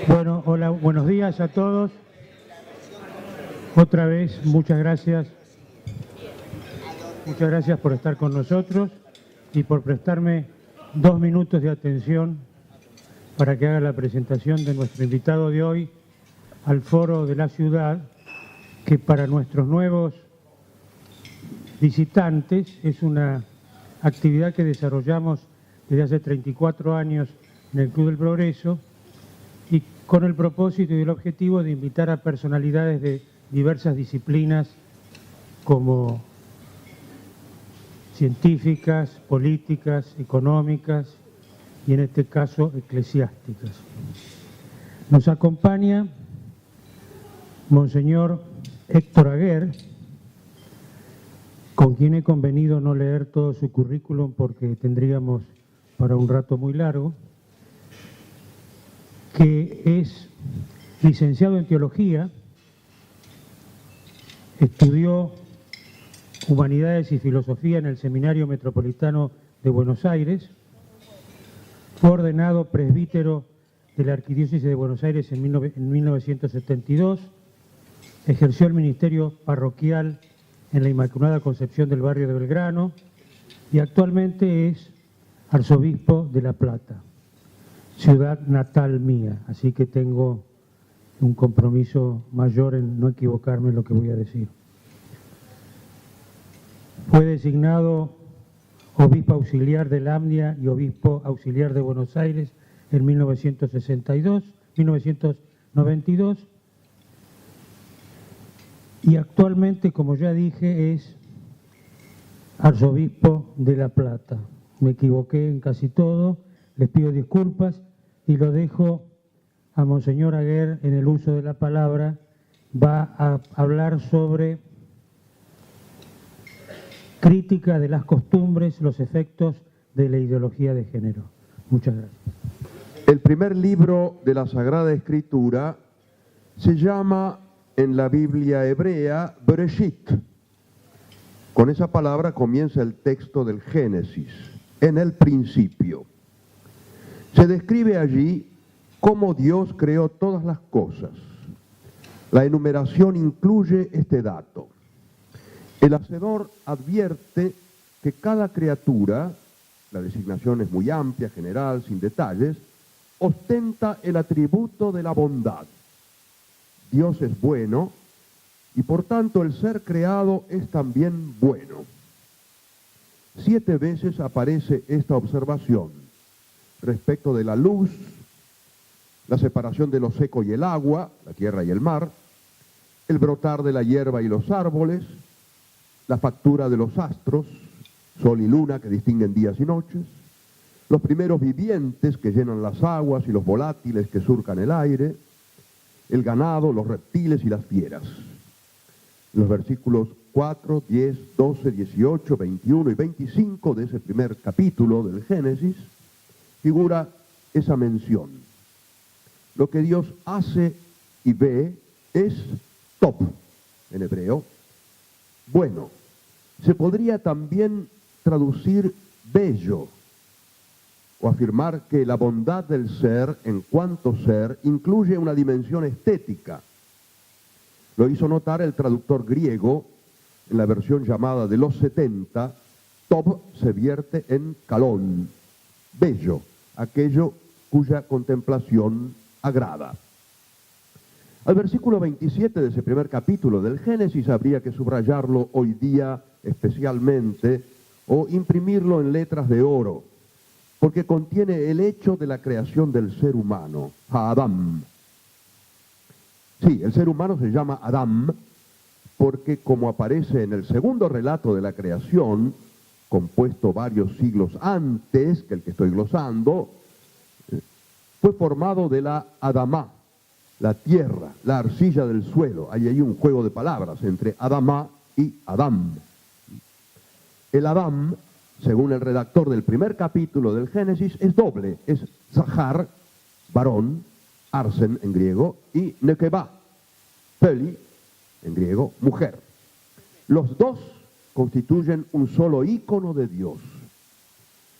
Bueno, hola, buenos días a todos. Otra vez, muchas gracias. Muchas gracias por estar con nosotros y por prestarme 2 minutos de atención para que haga la presentación de nuestro invitado de hoy al Foro de la Ciudad, que para nuestros nuevos visitantes es una actividad que desarrollamos desde hace 34 años en el Club del Progreso y con el propósito y el objetivo de invitar a personalidades de diversas disciplinas como científicas, políticas, económicas y en este caso eclesiásticas. Nos acompaña Monseñor Héctor Aguer, con quien he convenido no leer todo su currículum porque tendríamos para un rato muy largo, que es licenciado en Teología, estudió Humanidades y Filosofía en el Seminario Metropolitano de Buenos Aires, fue ordenado presbítero de la Arquidiócesis de Buenos Aires en 1972, ejerció el ministerio parroquial en la Inmaculada Concepción del barrio de Belgrano y actualmente es arzobispo de La Plata, ciudad natal mía, así que tengo un compromiso mayor en no equivocarme en lo que voy a decir. Fue designado obispo auxiliar del AMNIA y obispo auxiliar de Buenos Aires en 1992 y actualmente, como ya dije, es arzobispo de La Plata. Me equivoqué en casi todo, les pido disculpas y lo dejo a Monseñor Aguer en el uso de la palabra. Va a hablar sobre crítica de las costumbres, los efectos de la ideología de género. Muchas gracias. El primer libro de la Sagrada Escritura se llama en la Biblia hebrea Bereshit. Con esa palabra comienza el texto del Génesis, en el principio. Se describe allí cómo Dios creó todas las cosas. La enumeración incluye este dato. El Hacedor advierte que cada criatura, la designación es muy amplia, general, sin detalles, ostenta el atributo de la bondad. Dios es bueno y por tanto el ser creado es también bueno. 7 veces aparece esta observación respecto de la luz, la separación de lo seco y el agua, la tierra y el mar, el brotar de la hierba y los árboles, la factura de los astros, sol y luna que distinguen días y noches, los primeros vivientes que llenan las aguas y los volátiles que surcan el aire, el ganado, los reptiles y las fieras. Los versículos 4, 10, 12, 18, 21 y 25 de ese primer capítulo del Génesis figura esa mención. Lo que Dios hace y ve es top en hebreo, bueno. Se podría también traducir bello o afirmar que la bondad del ser en cuanto ser incluye una dimensión estética. Lo hizo notar el traductor griego en la versión llamada de los 70, top se vierte en kalón, bello, aquello cuya contemplación agrada. Al versículo 27 de ese primer capítulo del Génesis habría que subrayarlo hoy día especialmente o imprimirlo en letras de oro, porque contiene el hecho de la creación del ser humano, Adam. Sí, el ser humano se llama Adam porque, como aparece en el segundo relato de la creación, compuesto varios siglos antes que el que estoy glosando, fue formado de la Adamá, la tierra, la arcilla del suelo. Hay ahí un juego de palabras entre Adamá y Adam. El Adam, según el redactor del primer capítulo del Génesis, es doble. Es Zahar, varón, Arsen en griego, y Nekeba, Peli, en griego, mujer. Los dos constituyen un solo ícono de Dios.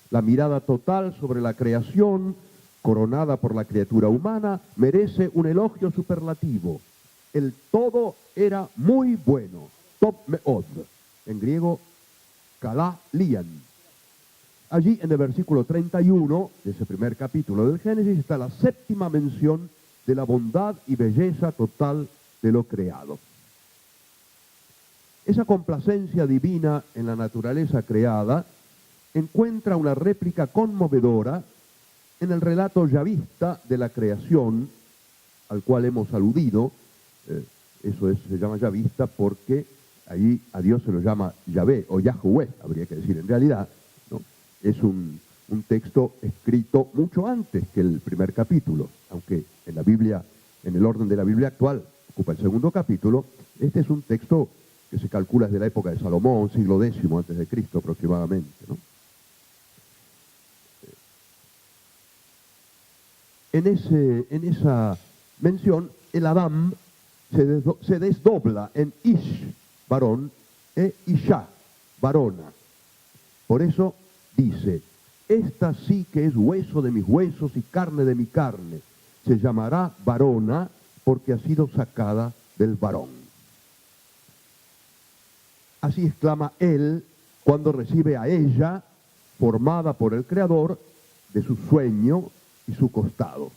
La mirada total sobre la creación coronada por la criatura humana, merece un elogio superlativo. El todo era muy bueno, top meod, en griego, kalá lian. Allí en el versículo 31 de ese primer capítulo del Génesis está la séptima mención de la bondad y belleza total de lo creado. Esa complacencia divina en la naturaleza creada encuentra una réplica conmovedora en el relato yavista de la creación, al cual hemos aludido. Se llama yavista porque allí a Dios se lo llama Yahvé o Yahuwah, habría que decir en realidad, ¿no? Es un texto escrito mucho antes que el primer capítulo, aunque en la Biblia, en el orden de la Biblia actual, ocupa el segundo capítulo. Este es un texto que se calcula desde la época de Salomón, siglo X antes de Cristo aproximadamente, ¿no? En esa mención, el Adán se desdobla en Ish, varón, e Isha, varona. Por eso dice, esta sí que es hueso de mis huesos y carne de mi carne, se llamará varona porque ha sido sacada del varón. Así exclama él cuando recibe a ella, formada por el Creador, de su sueño y su costado.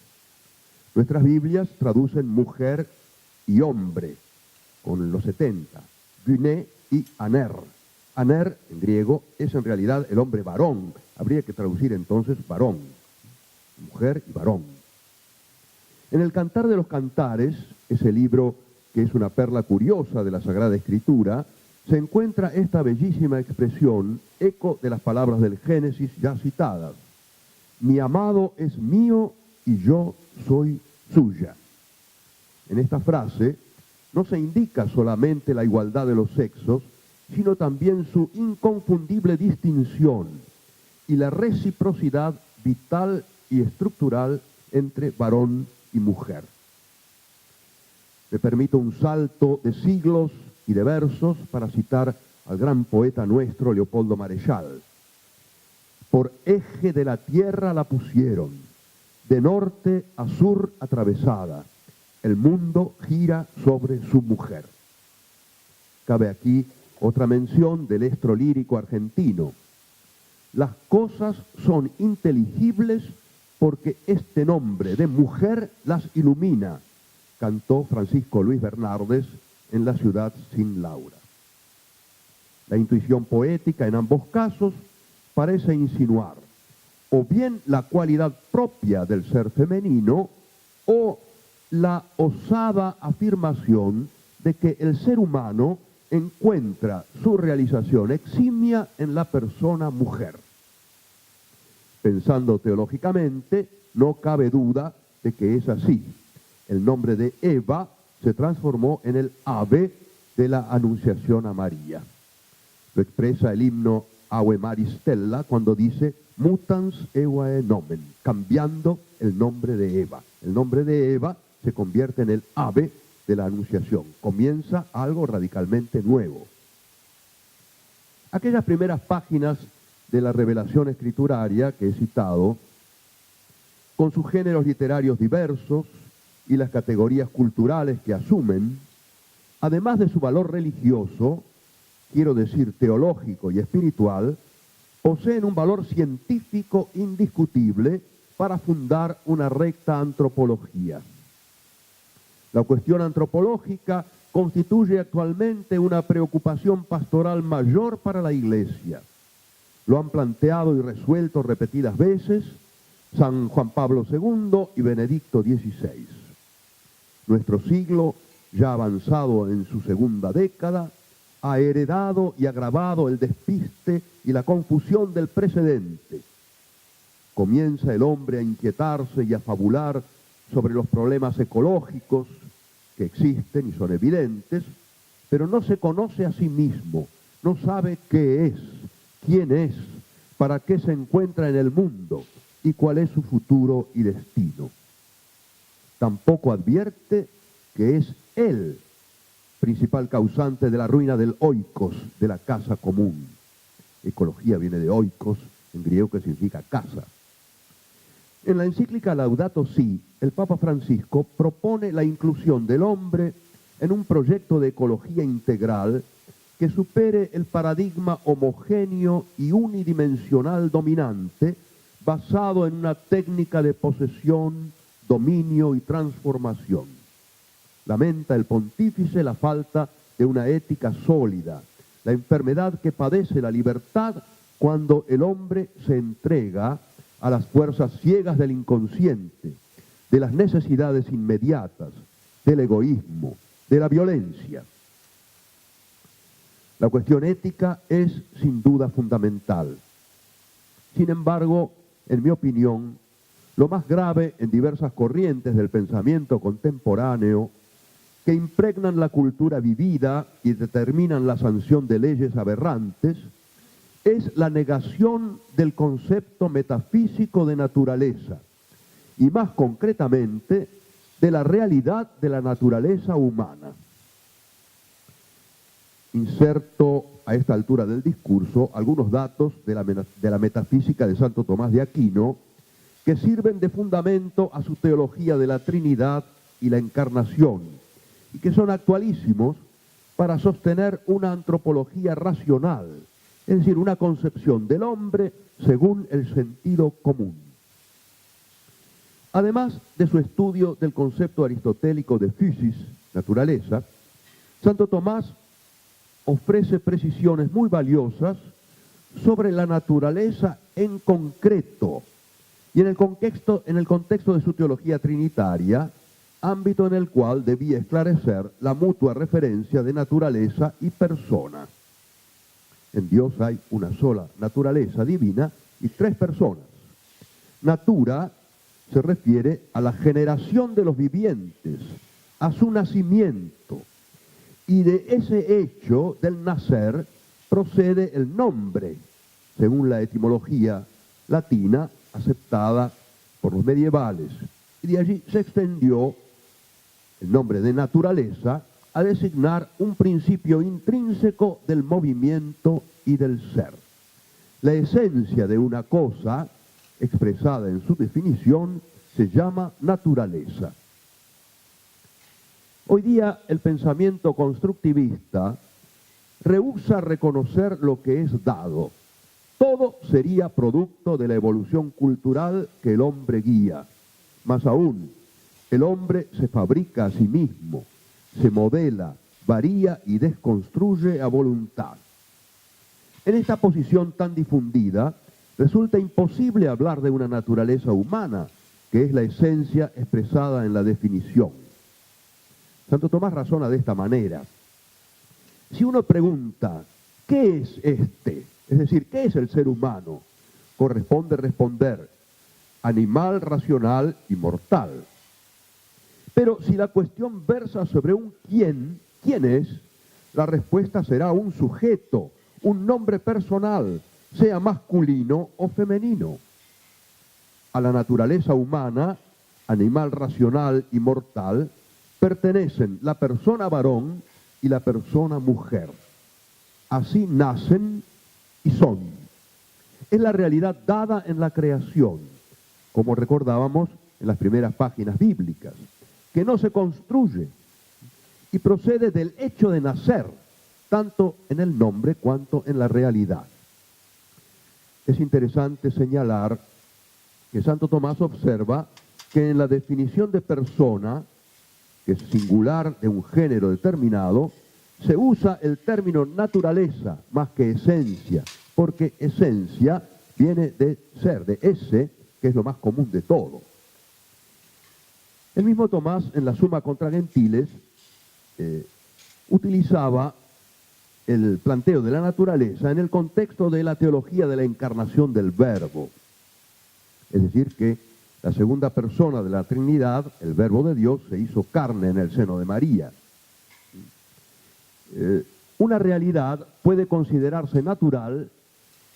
Nuestras Biblias traducen mujer y hombre, con los 70, Güné y Aner. Aner, en griego, es en realidad el hombre varón. Habría que traducir entonces varón, mujer y varón. En el Cantar de los Cantares, ese libro que es una perla curiosa de la Sagrada Escritura, se encuentra esta bellísima expresión, eco de las palabras del Génesis ya citadas. Mi amado es mío y yo soy suya. En esta frase no se indica solamente la igualdad de los sexos, sino también su inconfundible distinción y la reciprocidad vital y estructural entre varón y mujer. Me permito un salto de siglos y de versos para citar al gran poeta nuestro Leopoldo Marechal. Por eje de la tierra la pusieron, de norte a sur atravesada, el mundo gira sobre su mujer. Cabe aquí otra mención del estro lírico argentino. Las cosas son inteligibles porque este nombre de mujer las ilumina, cantó Francisco Luis Bernardes en La ciudad sin Laura. La intuición poética en ambos casos parece insinuar o bien la cualidad propia del ser femenino o la osada afirmación de que el ser humano encuentra su realización eximia en la persona mujer. Pensando teológicamente, no cabe duda de que es así. El nombre de Eva se transformó en el ave de la anunciación a María. Lo expresa el himno Ave Maris Stella cuando dice mutans evae nomen, cambiando el nombre de Eva. El nombre de Eva se convierte en el ave de la anunciación. Comienza algo radicalmente nuevo. Aquellas primeras páginas de la revelación escrituraria que he citado, con sus géneros literarios diversos y las categorías culturales que asumen, además de su valor religioso, quiero decir teológico y espiritual, poseen un valor científico indiscutible para fundar una recta antropología. La cuestión antropológica constituye actualmente una preocupación pastoral mayor para la Iglesia. Lo han planteado y resuelto repetidas veces San Juan Pablo II y Benedicto XVI. Nuestro siglo, ya avanzado en su segunda década, ha heredado y agravado el despiste y la confusión del precedente. Comienza el hombre a inquietarse y a fabular sobre los problemas ecológicos que existen y son evidentes, pero no se conoce a sí mismo, no sabe qué es, quién es, para qué se encuentra en el mundo y cuál es su futuro y destino. Tampoco advierte que es él principal causante de la ruina del oikos, de la casa común. Ecología viene de oikos, en griego que significa casa. En la encíclica Laudato Si, el Papa Francisco propone la inclusión del hombre en un proyecto de ecología integral que supere el paradigma homogéneo y unidimensional dominante basado en una técnica de posesión, dominio y transformación. Lamenta el pontífice la falta de una ética sólida, la enfermedad que padece la libertad cuando el hombre se entrega a las fuerzas ciegas del inconsciente, de las necesidades inmediatas, del egoísmo, de la violencia. La cuestión ética es sin duda fundamental. Sin embargo, en mi opinión, lo más grave en diversas corrientes del pensamiento contemporáneo que impregnan la cultura vivida y determinan la sanción de leyes aberrantes es la negación del concepto metafísico de naturaleza y más concretamente de la realidad de la naturaleza humana. Inserto a esta altura del discurso algunos datos de la metafísica de Santo Tomás de Aquino que sirven de fundamento a su teología de la Trinidad y la Encarnación y que son actualísimos para sostener una antropología racional, es decir, una concepción del hombre según el sentido común. Además de su estudio del concepto aristotélico de physis, naturaleza, Santo Tomás ofrece precisiones muy valiosas sobre la naturaleza en concreto y en el contexto de su teología trinitaria, ámbito en el cual debía esclarecer la mutua referencia de naturaleza y persona. En Dios hay una sola naturaleza divina y tres personas. Natura se refiere a la generación de los vivientes, a su nacimiento. Y de ese hecho del nacer procede el nombre, según la etimología latina aceptada por los medievales. Y de allí se extendió el nombre de naturaleza a designar un principio intrínseco del movimiento y del ser. La esencia de una cosa, expresada en su definición, se llama naturaleza. Hoy día el pensamiento constructivista rehúsa reconocer lo que es dado. Todo sería producto de la evolución cultural que el hombre guía. Más aún, el hombre se fabrica a sí mismo, se modela, varía y desconstruye a voluntad. En esta posición tan difundida, resulta imposible hablar de una naturaleza humana, que es la esencia expresada en la definición. Santo Tomás razona de esta manera. Si uno pregunta, ¿qué es este? Es decir, ¿qué es el ser humano? Corresponde responder, animal racional y mortal. Pero si la cuestión versa sobre un quién es, la respuesta será un sujeto, un nombre personal, sea masculino o femenino. A la naturaleza humana, animal racional y mortal, pertenecen la persona varón y la persona mujer. Así nacen y son. Es la realidad dada en la creación, como recordábamos en las primeras páginas bíblicas, que no se construye y procede del hecho de nacer, tanto en el nombre cuanto en la realidad. Es interesante señalar que Santo Tomás observa que en la definición de persona, que es singular de un género determinado, se usa el término naturaleza más que esencia, porque esencia viene de ser, de ese, que es lo más común de todo. El mismo Tomás, en la Summa contra Gentiles, utilizaba el planteo de la naturaleza en el contexto de la teología de la encarnación del Verbo. Es decir, que la segunda persona de la Trinidad, el Verbo de Dios, se hizo carne en el seno de María. Una realidad puede considerarse natural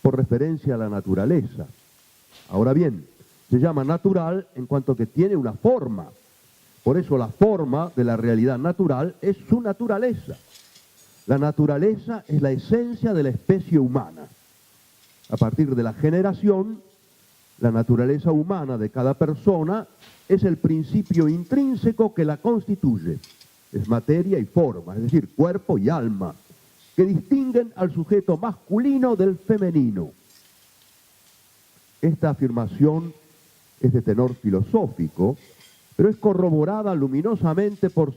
por referencia a la naturaleza. Ahora bien, se llama natural en cuanto que tiene una forma. Por eso la forma de la realidad natural es su naturaleza. La naturaleza es la esencia de la especie humana. A partir de la generación, La naturaleza humana de cada persona es el principio intrínseco que la constituye. Es materia y forma, es decir, cuerpo y alma, que distinguen al sujeto masculino del femenino. Esta afirmación es de tenor filosófico, pero es corroborada luminosamente por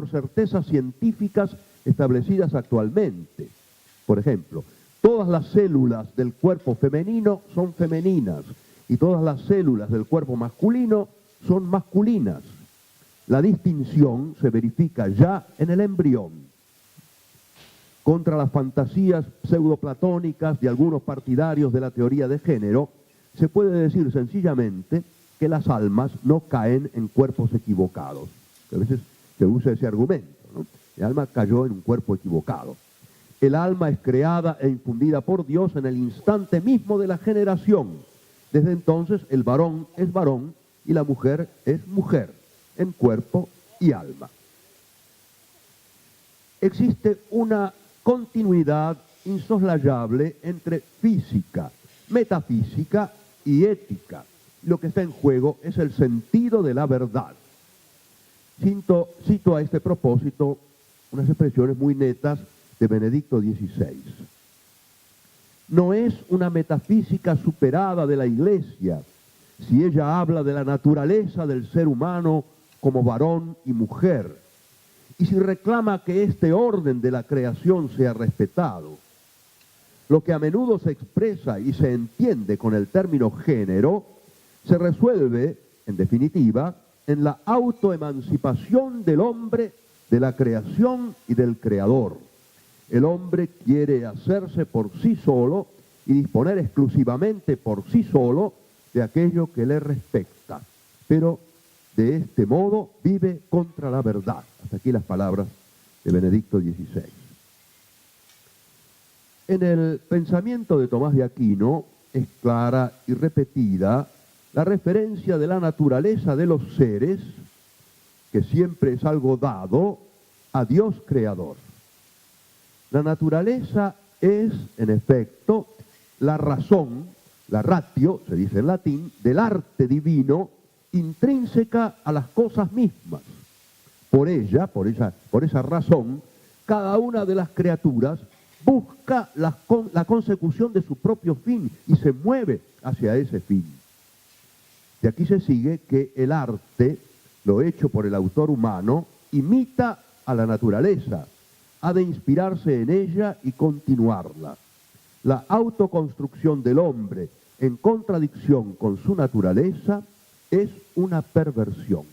certezas científicas establecidas actualmente. Por ejemplo, todas las células del cuerpo femenino son femeninas y todas las células del cuerpo masculino son masculinas. La distinción se verifica ya en el embrión. Contra las fantasías pseudoplatónicas de algunos partidarios de la teoría de género, se puede decir sencillamente que las almas no caen en cuerpos equivocados. A veces se usa ese argumento, ¿no? El alma cayó en un cuerpo equivocado. El alma es creada e infundida por Dios en el instante mismo de la generación. Desde entonces el varón es varón y la mujer es mujer, en cuerpo y alma. Existe una continuidad insoslayable entre física, metafísica y ética. Lo que está en juego es el sentido de la verdad. Cito a este propósito unas expresiones muy netas de Benedicto XVI. No es una metafísica superada de la Iglesia si ella habla de la naturaleza del ser humano como varón y mujer, y si reclama que este orden de la creación sea respetado. Lo que a menudo se expresa y se entiende con el término género se resuelve, en definitiva, en la autoemancipación del hombre de la creación y del creador. El hombre quiere hacerse por sí solo y disponer exclusivamente por sí solo de aquello que le respecta, pero de este modo vive contra la verdad. Hasta aquí las palabras de Benedicto XVI. En el pensamiento de Tomás de Aquino es clara y repetida la referencia de la naturaleza de los seres, que siempre es algo dado, a Dios creador. La naturaleza es, en efecto, la razón, la ratio, se dice en latín, del arte divino, intrínseca a las cosas mismas. Por esa razón, cada una de las criaturas busca la consecución de su propio fin y se mueve hacia ese fin. De aquí se sigue que el arte, lo hecho por el autor humano, imita a la naturaleza, ha de inspirarse en ella y continuarla. La autoconstrucción del hombre en contradicción con su naturaleza es una perversión.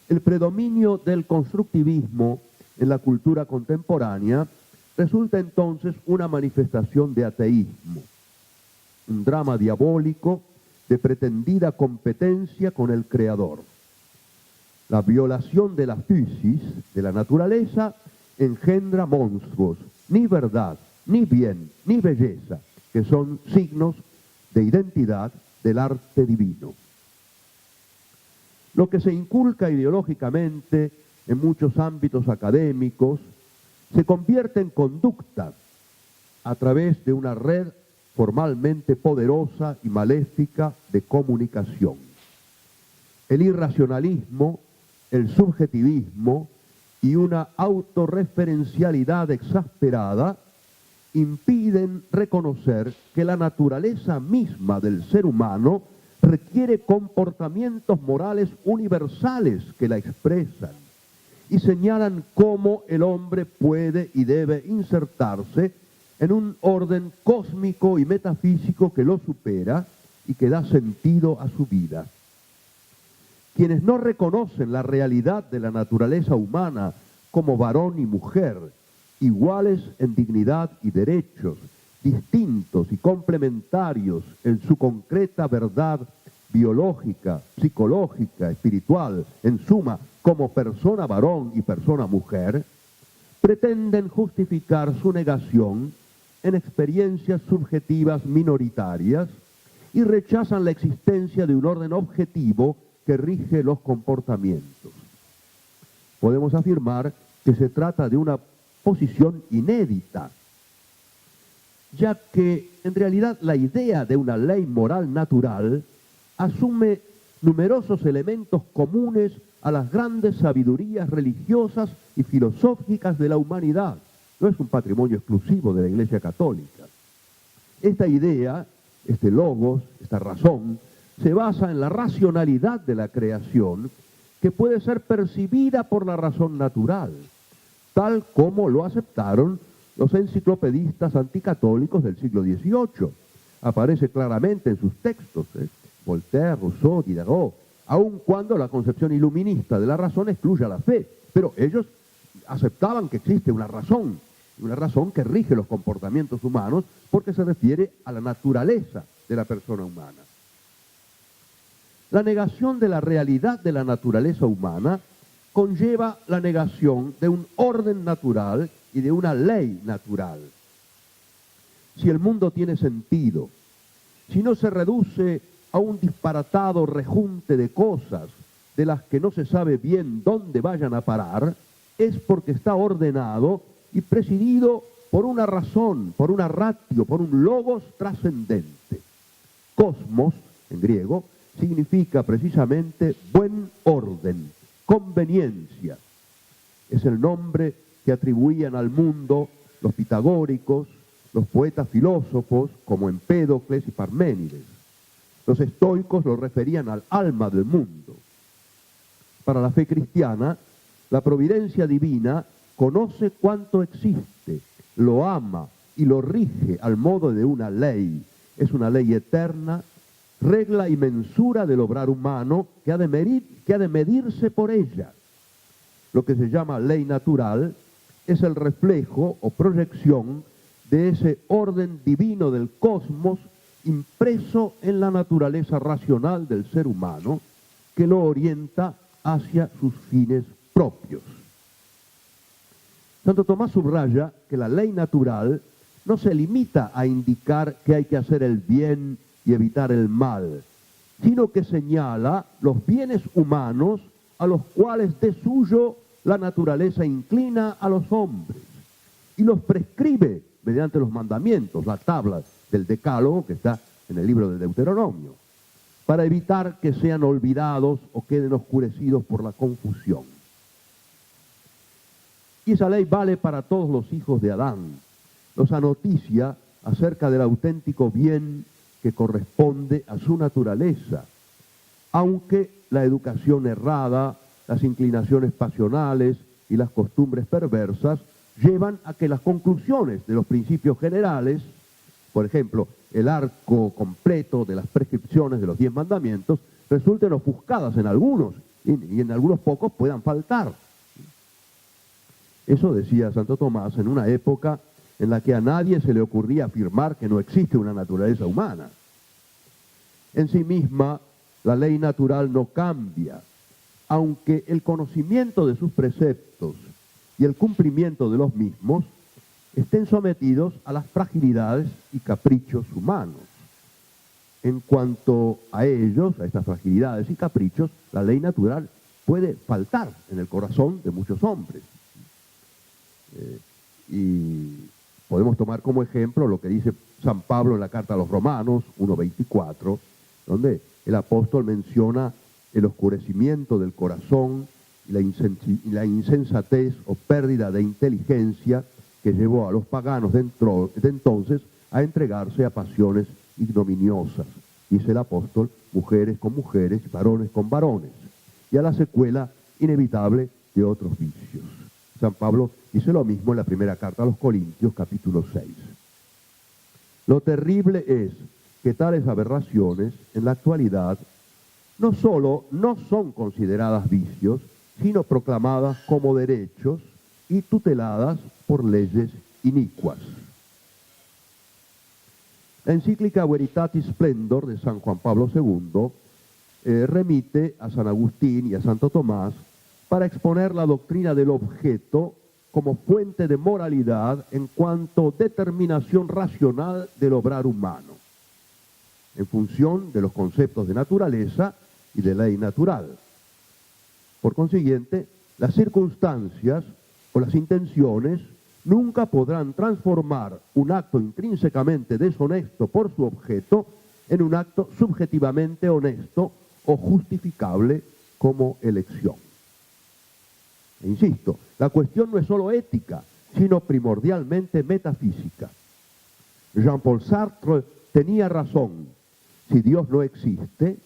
El predominio del constructivismo en la cultura contemporánea resulta entonces una manifestación de ateísmo, un drama diabólico de pretendida competencia con el Creador. La violación de la physis, de la naturaleza, engendra monstruos, ni verdad, ni bien, ni belleza, que son signos de identidad del arte divino. Lo que se inculca ideológicamente en muchos ámbitos académicos se convierte en conducta a través de una red formalmente poderosa y maléfica de comunicación. El irracionalismo, el subjetivismo y una autorreferencialidad exasperada impiden reconocer que la naturaleza misma del ser humano requiere comportamientos morales universales que la expresan y señalan cómo el hombre puede y debe insertarse en un orden cósmico y metafísico que lo supera y que da sentido a su vida. Quienes no reconocen la realidad de la naturaleza humana como varón y mujer, iguales en dignidad y derechos, distintos y complementarios en su concreta verdad biológica, psicológica, espiritual, en suma, como persona varón y persona mujer, pretenden justificar su negación en experiencias subjetivas minoritarias y rechazan la existencia de un orden objetivo que rige los comportamientos. Podemos afirmar que se trata de una posición inédita. ya que en realidad la idea de una ley moral natural asume numerosos elementos comunes a las grandes sabidurías religiosas y filosóficas de la humanidad. No es un patrimonio exclusivo de la Iglesia Católica. Esta idea, este logos, esta razón, se basa en la racionalidad de la creación que puede ser percibida por la razón natural, tal como lo aceptaron los enciclopedistas anticatólicos del siglo XVIII. Aparece claramente en sus textos, Voltaire, Rousseau, Diderot, aun cuando la concepción iluminista de la razón excluye a la fe. Pero ellos aceptaban que existe una razón que rige los comportamientos humanos porque se refiere a la naturaleza de la persona humana. La negación de la realidad de la naturaleza humana conlleva la negación de un orden natural y de una ley natural. Si el mundo tiene sentido, si no se reduce a un disparatado rejunte de cosas de las que no se sabe bien dónde vayan a parar, es porque está ordenado y presidido por una razón, por una ratio, por un logos trascendente. Cosmos, en griego, significa precisamente buen orden, conveniencia. Es el nombre que atribuían al mundo los pitagóricos, los poetas filósofos como Empédocles y Parménides. Los estoicos lo referían al alma del mundo. Para la fe cristiana, la providencia divina conoce cuanto existe, lo ama y lo rige al modo de una ley. Es una ley eterna, regla y mensura del obrar humano que ha de medirse por ella. Lo que se llama ley natural es el reflejo o proyección de ese orden divino del cosmos impreso en la naturaleza racional del ser humano que lo orienta hacia sus fines propios. Santo Tomás subraya que la ley natural no se limita a indicar que hay que hacer el bien y evitar el mal, sino que señala los bienes humanos a los cuales de suyo la naturaleza inclina a los hombres y los prescribe mediante los mandamientos, la tabla del Decálogo que está en el libro del Deuteronomio, para evitar que sean olvidados o queden oscurecidos por la confusión. Y esa ley vale para todos los hijos de Adán. Nos anoticia acerca del auténtico bien que corresponde a su naturaleza, aunque la educación errada, las inclinaciones pasionales y las costumbres perversas llevan a que las conclusiones de los principios generales, por ejemplo, el arco completo de las prescripciones de los 10 mandamientos, resulten ofuscadas en algunos y en algunos pocos puedan faltar. Eso decía Santo Tomás en una época en la que a nadie se le ocurría afirmar que no existe una naturaleza humana. En sí misma, la ley natural no cambia, aunque el conocimiento de sus preceptos y el cumplimiento de los mismos estén sometidos a las fragilidades y caprichos humanos. En cuanto a ellos, a estas fragilidades y caprichos, la ley natural puede faltar en el corazón de muchos hombres. Y podemos tomar como ejemplo lo que dice San Pablo en la carta a los Romanos 1:24, donde el apóstol menciona el oscurecimiento del corazón y la insensatez o pérdida de inteligencia que llevó a los paganos de entonces a entregarse a pasiones ignominiosas. Dice el apóstol, mujeres con mujeres, varones con varones, y a la secuela inevitable de otros vicios. San Pablo dice lo mismo en la primera carta a los Corintios, capítulo 6. Lo terrible es que tales aberraciones, en la actualidad, no solo no son consideradas vicios, sino proclamadas como derechos y tuteladas por leyes inicuas. La encíclica Veritatis Splendor de San Juan Pablo II remite a San Agustín y a Santo Tomás para exponer la doctrina del objeto como fuente de moralidad en cuanto determinación racional del obrar humano, en función de los conceptos de naturaleza y de ley natural. Por consiguiente, las circunstancias o las intenciones nunca podrán transformar un acto intrínsecamente deshonesto por su objeto en un acto subjetivamente honesto o justificable como elección. E insisto, la cuestión no es solo ética, sino primordialmente metafísica. Jean-Paul Sartre tenía razón. Si Dios no existe,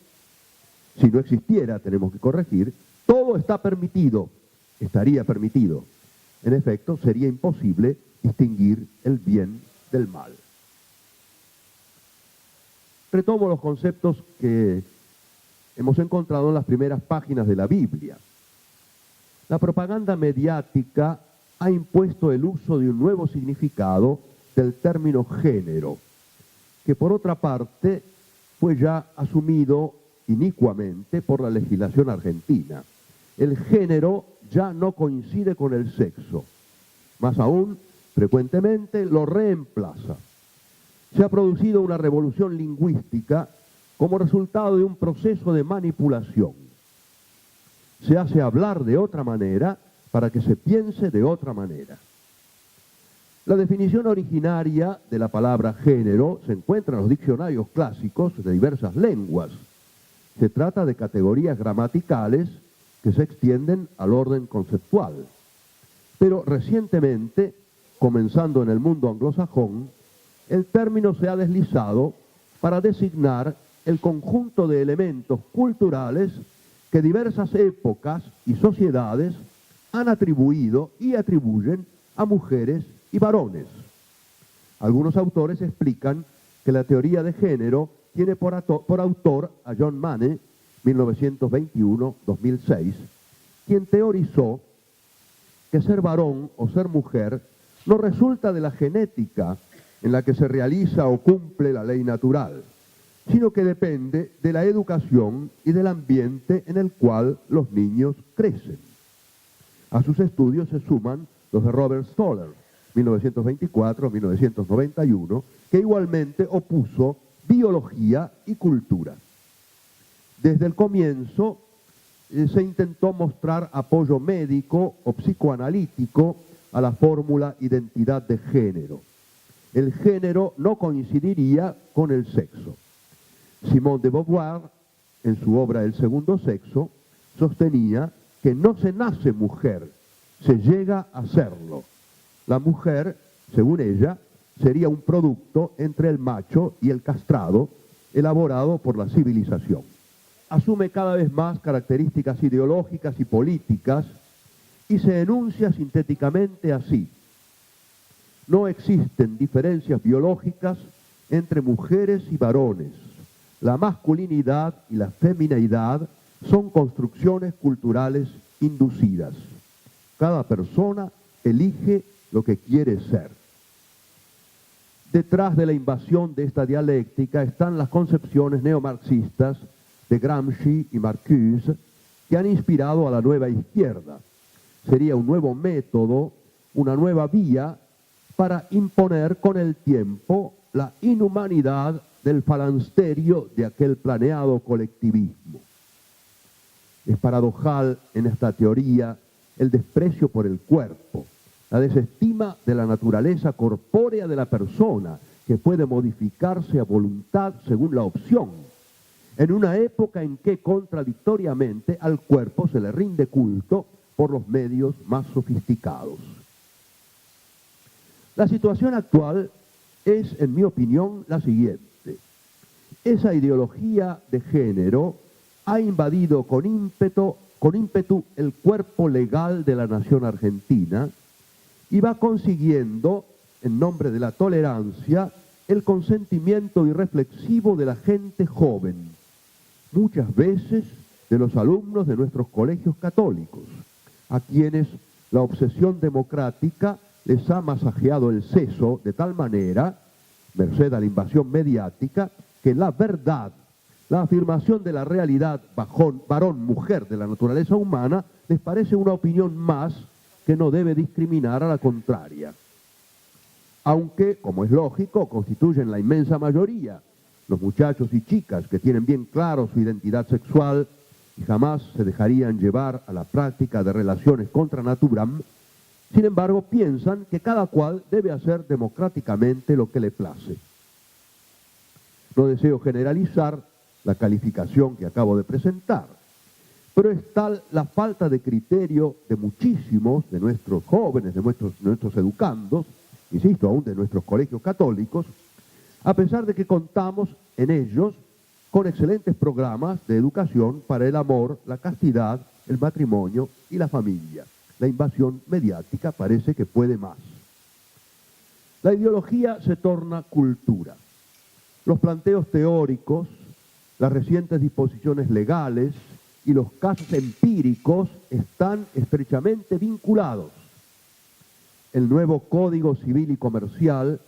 si no existiera, tenemos que corregir, todo está permitido, estaría permitido. En efecto, sería imposible distinguir el bien del mal. Retomo los conceptos que hemos encontrado en las primeras páginas de la Biblia. La propaganda mediática ha impuesto el uso de un nuevo significado del término género, que por otra parte fue ya asumido inicuamente por la legislación argentina. El género ya no coincide con el sexo, más aún, frecuentemente lo reemplaza. Se ha producido una revolución lingüística como resultado de un proceso de manipulación. Se hace hablar de otra manera para que se piense de otra manera. La definición originaria de la palabra género se encuentra en los diccionarios clásicos de diversas lenguas. Se trata de categorías gramaticales que se extienden al orden conceptual. Pero recientemente, comenzando en el mundo anglosajón, el término se ha deslizado para designar el conjunto de elementos culturales que diversas épocas y sociedades han atribuido y atribuyen a mujeres y varones. Algunos autores explican que la teoría de género tiene por autor a John Money, 1921-2006, quien teorizó que ser varón o ser mujer no resulta de la genética en la que se realiza o cumple la ley natural, sino que depende de la educación y del ambiente en el cual los niños crecen. A sus estudios se suman los de Robert Stoller, 1924-1991, que igualmente opuso biología y cultura. Desde el comienzo se intentó mostrar apoyo médico o psicoanalítico a la fórmula identidad de género. El género no coincidiría con el sexo. Simone de Beauvoir, en su obra El segundo sexo, sostenía que no se nace mujer, se llega a serlo. La mujer, según ella, sería un producto entre el macho y el castrado, elaborado por la civilización. Asume cada vez más características ideológicas y políticas y se enuncia sintéticamente así: no existen diferencias biológicas entre mujeres y varones. La masculinidad y la femineidad son construcciones culturales inducidas. Cada persona elige lo que quiere ser. Detrás de la invasión de esta dialéctica están las concepciones neomarxistas de Gramsci y Marcuse, que han inspirado a la nueva izquierda. Sería un nuevo método, una nueva vía para imponer con el tiempo la inhumanidad del falansterio de aquel planeado colectivismo. Es paradojal en esta teoría el desprecio por el cuerpo, la desestima de la naturaleza corpórea de la persona, que puede modificarse a voluntad según la opción, en una época en que contradictoriamente al cuerpo se le rinde culto por los medios más sofisticados. La situación actual es, en mi opinión, la siguiente. Esa ideología de género ha invadido con ímpetu el cuerpo legal de la nación argentina y va consiguiendo, en nombre de la tolerancia, el consentimiento irreflexivo de la gente joven, muchas veces de los alumnos de nuestros colegios católicos, a quienes la obsesión democrática les ha masajeado el seso de tal manera, merced a la invasión mediática, que la verdad, la afirmación de la realidad varón-mujer de la naturaleza humana, les parece una opinión más que no debe discriminar a la contraria. Aunque, como es lógico, constituyen la inmensa mayoría los muchachos y chicas que tienen bien claro su identidad sexual y jamás se dejarían llevar a la práctica de relaciones contra naturam, Sin embargo, piensan que cada cual debe hacer democráticamente lo que le place. No deseo generalizar la calificación que acabo de presentar, pero es tal la falta de criterio de muchísimos de nuestros jóvenes, de nuestros educandos, insisto, aún de nuestros colegios católicos, a pesar de que contamos en ellos con excelentes programas de educación para el amor, la castidad, el matrimonio y la familia. La invasión mediática parece que puede más. La ideología se torna cultura. Los planteos teóricos, las recientes disposiciones legales y los casos empíricos están estrechamente vinculados. El nuevo Código Civil y Comercial,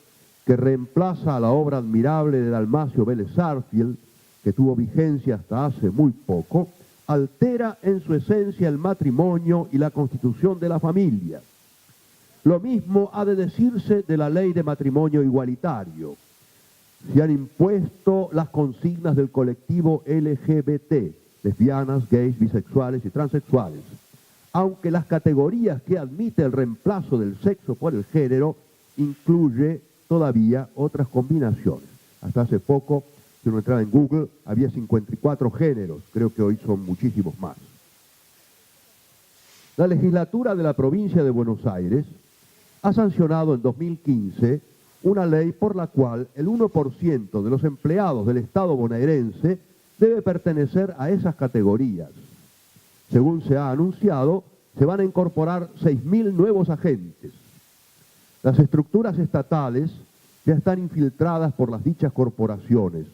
que reemplaza a la obra admirable de Dalmacio Vélez Sarsfield, que tuvo vigencia hasta hace muy poco, altera en su esencia el matrimonio y la constitución de la familia. Lo mismo ha de decirse de la ley de matrimonio igualitario. Se han impuesto las consignas del colectivo LGBT, lesbianas, gays, bisexuales y transexuales, aunque las categorías que admite el reemplazo del sexo por el género incluye todavía otras combinaciones. Hasta hace poco, si uno entraba en Google, había 54 géneros, creo que hoy son muchísimos más. La legislatura de la provincia de Buenos Aires ha sancionado en 2015 una ley por la cual el 1% de los empleados del Estado bonaerense debe pertenecer a esas categorías. Según se ha anunciado, se van a incorporar 6.000 nuevos agentes. Las estructuras estatales ya están infiltradas por las dichas corporaciones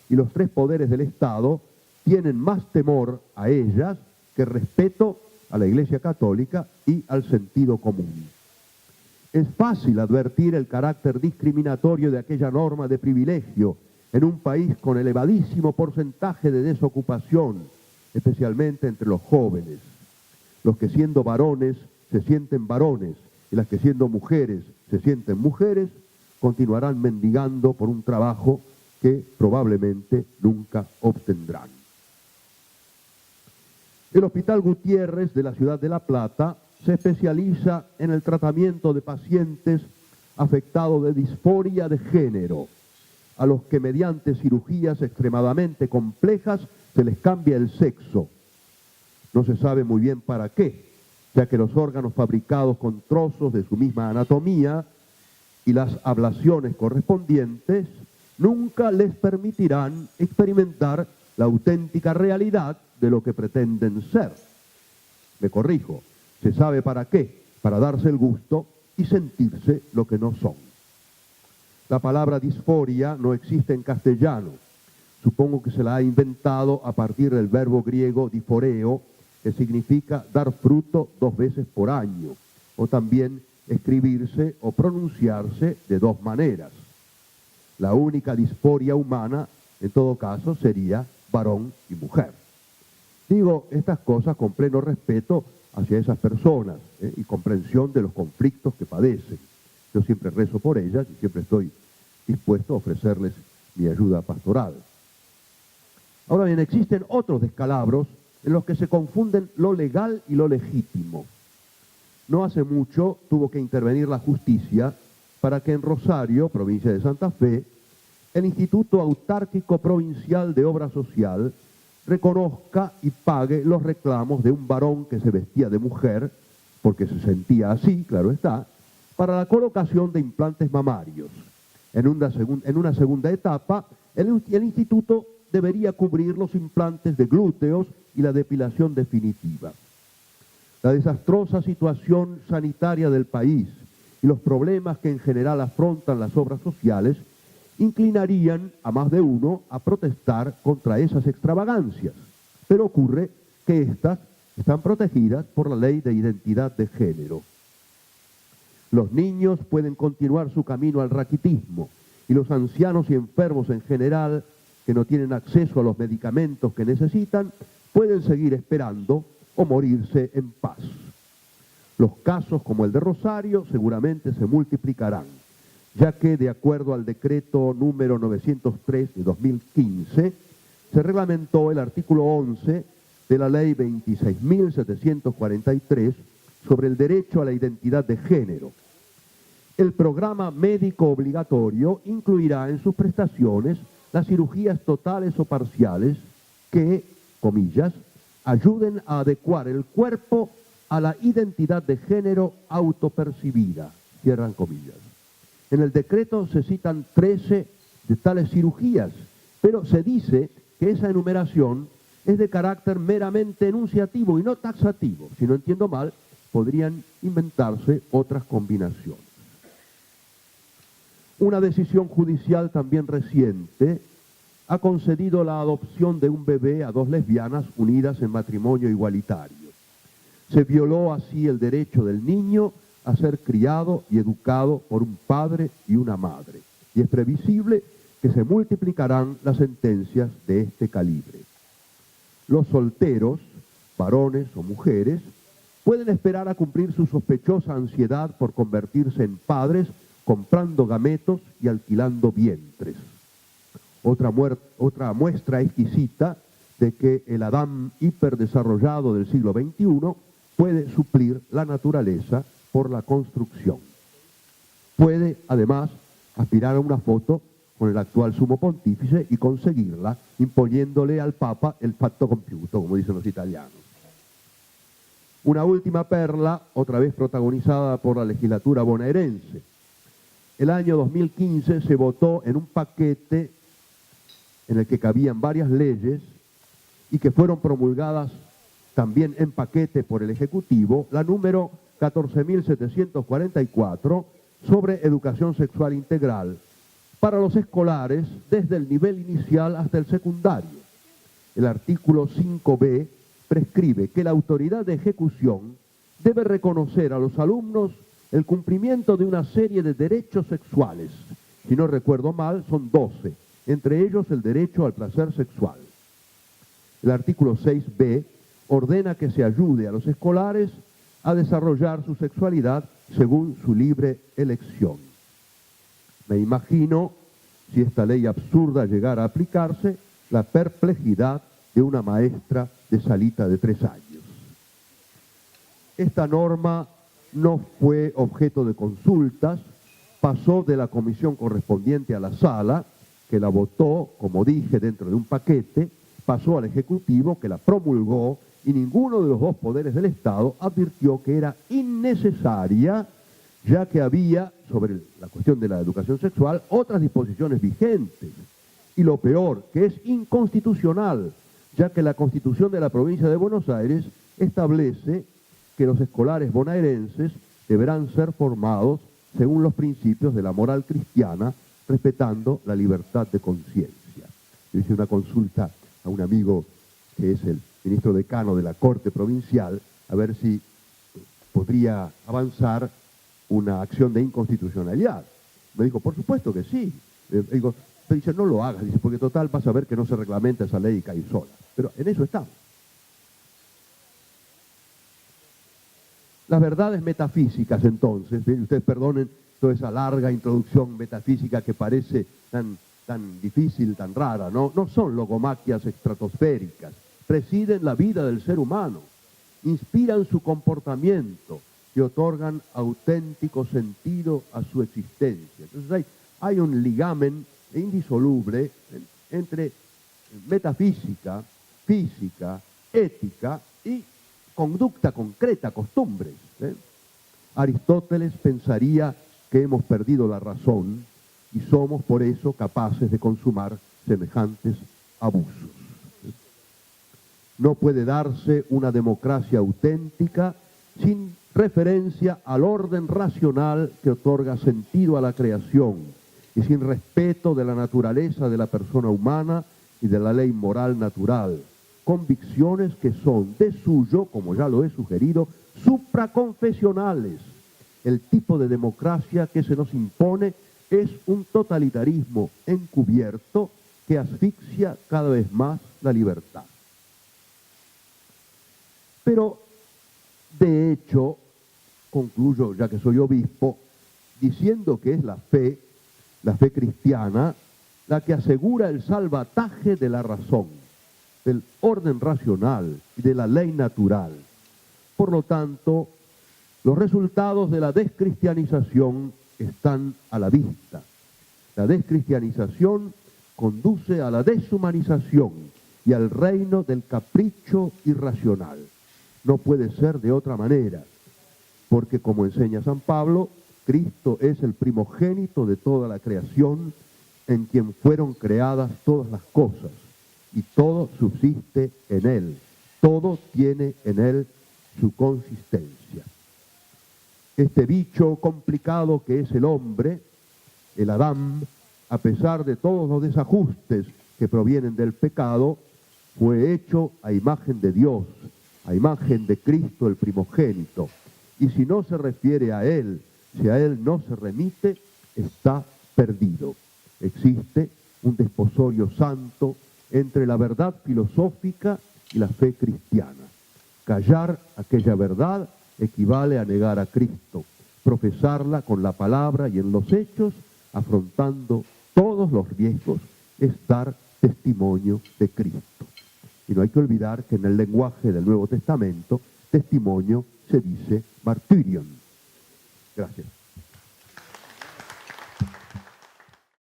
y los tres poderes del Estado tienen más temor a ellas que respeto a la Iglesia Católica y al sentido común. Es fácil advertir el carácter discriminatorio de aquella norma de privilegio en un país con elevadísimo porcentaje de desocupación, especialmente entre los jóvenes, los que siendo varones se sienten varones y las que siendo mujeres se sienten mujeres, continuarán mendigando por un trabajo que probablemente nunca obtendrán. El Hospital Gutiérrez de la ciudad de La Plata se especializa en el tratamiento de pacientes afectados de disforia de género, a los que mediante cirugías extremadamente complejas se les cambia el sexo. No se sabe muy bien para qué, ya que los órganos fabricados con trozos de su misma anatomía y las ablaciones correspondientes nunca les permitirán experimentar la auténtica realidad de lo que pretenden ser. Me corrijo, se sabe para qué, para darse el gusto y sentirse lo que no son. La palabra disforia no existe en castellano. Supongo que se la ha inventado a partir del verbo griego diforeo, que significa dar fruto 2 veces por año, o también escribirse o pronunciarse de 2 maneras. La única disforia humana, en todo caso, sería varón y mujer. Digo estas cosas con pleno respeto hacia esas personas y comprensión de los conflictos que padecen. Yo siempre rezo por ellas y siempre estoy dispuesto a ofrecerles mi ayuda pastoral. Ahora bien, existen otros descalabros en los que se confunden lo legal y lo legítimo. No hace mucho tuvo que intervenir la justicia para que en Rosario, provincia de Santa Fe, el Instituto Autárquico Provincial de Obra Social reconozca y pague los reclamos de un varón que se vestía de mujer, porque se sentía así, claro está, para la colocación de implantes mamarios. En una segunda etapa, el instituto debería cubrir los implantes de glúteos y la depilación definitiva. La desastrosa situación sanitaria del país y los problemas que en general afrontan las obras sociales inclinarían a más de uno a protestar contra esas extravagancias. Pero ocurre que éstas están protegidas por la ley de identidad de género. Los niños pueden continuar su camino al raquitismo y los ancianos y enfermos en general que no tienen acceso a los medicamentos que necesitan pueden seguir esperando o morirse en paz. Los casos como el de Rosario seguramente se multiplicarán, ya que de acuerdo al decreto número 903 de 2015, se reglamentó el artículo 11 de la ley 26.743 sobre el derecho a la identidad de género. El programa médico obligatorio incluirá en sus prestaciones las cirugías totales o parciales que, comillas, ayuden a adecuar el cuerpo a la identidad de género autopercibida, cierran comillas. En el decreto se citan 13 de tales cirugías, pero se dice que esa enumeración es de carácter meramente enunciativo y no taxativo. Si no entiendo mal, podrían inventarse otras combinaciones. Una decisión judicial también reciente ha concedido la adopción de un bebé a dos lesbianas unidas en matrimonio igualitario. Se violó así el derecho del niño a ser criado y educado por un padre y una madre. Y es previsible que se multiplicarán las sentencias de este calibre. Los solteros, varones o mujeres, pueden esperar a cumplir su sospechosa ansiedad por convertirse en padres comprando gametos y alquilando vientres. Otra muestra exquisita de que el Adán hiperdesarrollado del siglo XXI puede suplir la naturaleza por la construcción. Puede, además, aspirar a una foto con el actual sumo pontífice y conseguirla imponiéndole al Papa el fatto compiuto, como dicen los italianos. Una última perla, otra vez protagonizada por la legislatura bonaerense. El año 2015 se votó en un paquete en el que cabían varias leyes y que fueron promulgadas también en paquete por el Ejecutivo, la número 14.744 sobre educación sexual integral para los escolares desde el nivel inicial hasta el secundario. El artículo 5b prescribe que la autoridad de ejecución debe reconocer a los alumnos el cumplimiento de una serie de derechos sexuales. Si no recuerdo mal, son 12, entre ellos el derecho al placer sexual. El artículo 6b ordena que se ayude a los escolares a desarrollar su sexualidad según su libre elección. Me imagino, si esta ley absurda llegara a aplicarse, la perplejidad de una maestra de salita de 3 años. Esta norma no fue objeto de consultas, pasó de la comisión correspondiente a la sala, que la votó, como dije, dentro de un paquete, pasó al Ejecutivo, que la promulgó, y ninguno de los dos poderes del Estado advirtió que era innecesaria, ya que había, sobre la cuestión de la educación sexual, otras disposiciones vigentes. Y lo peor, que es inconstitucional, ya que la Constitución de la provincia de Buenos Aires establece que los escolares bonaerenses deberán ser formados según los principios de la moral cristiana, respetando la libertad de conciencia. Yo hice una consulta a un amigo que es el ministro decano de la Corte Provincial, a ver si podría avanzar una acción de inconstitucionalidad. Me dijo, por supuesto que sí. Digo, pero dice, no lo hagas, dice, porque total vas a ver que no se reglamenta esa ley y cae sola. Pero en eso estamos. Las verdades metafísicas, entonces, ustedes perdonen toda esa larga introducción metafísica que parece tan difícil, tan rara, no son logomaquias estratosféricas, presiden la vida del ser humano, inspiran su comportamiento y otorgan auténtico sentido a su existencia. Entonces hay un ligamen indisoluble entre metafísica, física, ética y conducta concreta, costumbres. Aristóteles pensaría que hemos perdido la razón y somos por eso capaces de consumar semejantes abusos. No puede darse una democracia auténtica sin referencia al orden racional que otorga sentido a la creación y sin respeto de la naturaleza de la persona humana y de la ley moral natural. Convicciones que son de suyo, como ya lo he sugerido, supraconfesionales. El tipo de democracia que se nos impone es un totalitarismo encubierto que asfixia cada vez más la libertad. Pero, de hecho, concluyo, ya que soy obispo, diciendo que es la fe cristiana, la que asegura el salvataje de la razón, del orden racional y de la ley natural. Por lo tanto, Los resultados de la descristianización están a la vista. La descristianización conduce a la deshumanización y al reino del capricho irracional. No puede ser de otra manera, porque como enseña San Pablo, Cristo es el primogénito de toda la creación, en quien fueron creadas todas las cosas, y todo subsiste en Él, todo tiene en Él su consistencia. Este bicho complicado que es el hombre, el Adán, a pesar de todos los desajustes que provienen del pecado, fue hecho a imagen de Dios, a imagen de Cristo el primogénito. Y si no se refiere a Él, si a Él no se remite, está perdido. Existe un desposorio santo entre la verdad filosófica y la fe cristiana. Callar aquella verdad equivale a negar a Cristo, profesarla con la palabra y en los hechos, afrontando todos los riesgos, es dar testimonio de Cristo. Y no hay que olvidar que en el lenguaje del Nuevo Testamento, testimonio se dice martyrion. Gracias.